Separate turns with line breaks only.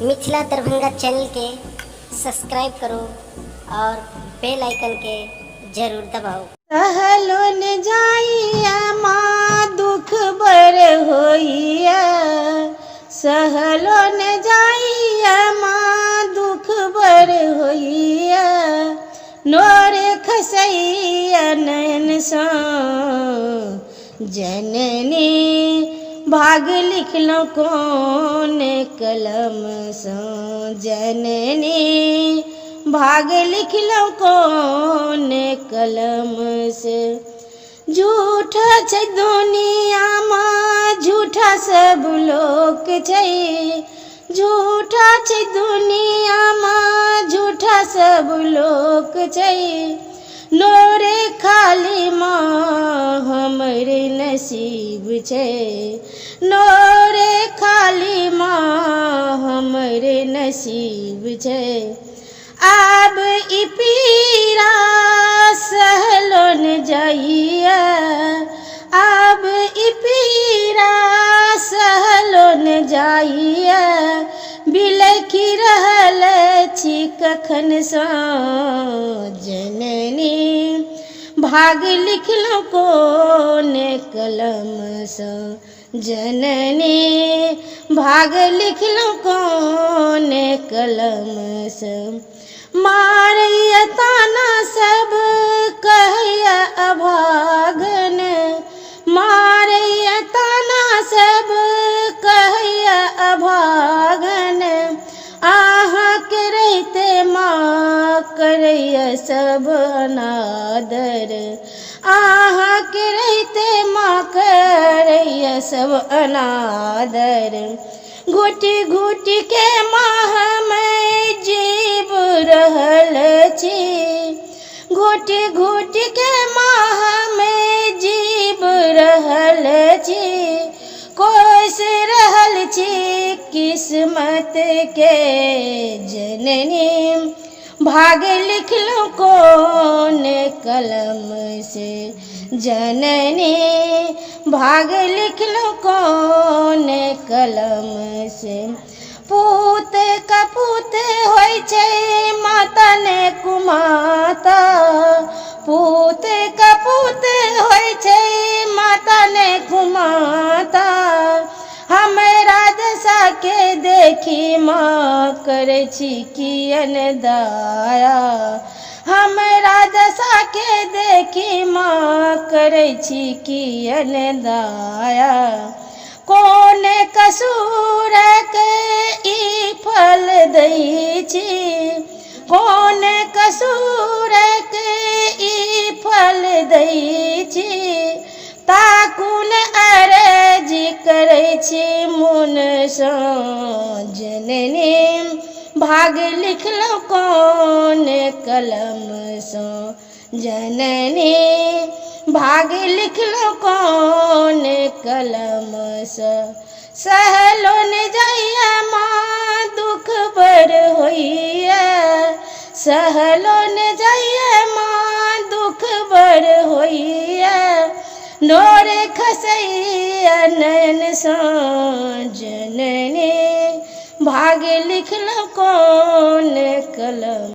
Mithila Darbhanga channel के subscribe करो और बेल आइकन के जरूर दबाओ।
सहलो न जाइया माँ दुख बर होइया, सहलो न जाइया माँ दुख बर होइया, नोरे खसैया नयन सा जननी भाग लिखलो कौन कलम सा जननी भाग लिखलो कौन कलम से। झूठा छै दुनिया माँ झूठा सब लोग छै, झूठा छै दुनिया माँ झूठा सब लोग छै, नोरे खाली माँ हमरे नसीब छै, नोरे खाली माँ हमरे नसीब छै। अब ई पीरा सहलो न जाइया, अब ई पीरा सहलो न जाइया, बिलखी रहल छी कखन सा जननी भाग लिखलो कौन कलम सा जननी भाग लिखलो कौन कलम सा। मारैया ताना सब कहैया अभागन, मारैया ताना सब कहैया अभागन, आहाँ के रहते माँ करैया सब अनादर, आहाँ के रहते माँ करैया सब अनादर। घुटी घुटी के माँ में जीव रहल छी, घुटी घुटी के माँ में जीव रहल छी, कोस रहल छी किस्मत के जननी भाग लिखलो कौन कलम से जननी भाग लिखलो कौन कलम से। पूत कपूत होय छै माता ने कुमाता, पूत कपूत होय छै माता ने कुमाता, हमरा दशा के देखी माँ करे छी कियन दया, हमरा दशा के देखी माँ करे छी कियन दया। कौन कसूर के ई फल दै छी, कौन कसूर के ई फल दै छी, ताकुन अरज करै छी मुन सा जननी भाग लिखलो कौन कलम सा जननी भाग लिखलो कौन कलम सा। सहलो न जाइया माँ दुख बर होइया, सहलो न जाइया माँ दुख बर होइया, नोरे खसैया नयन सा जननी भाग लिखलो कौन कलम।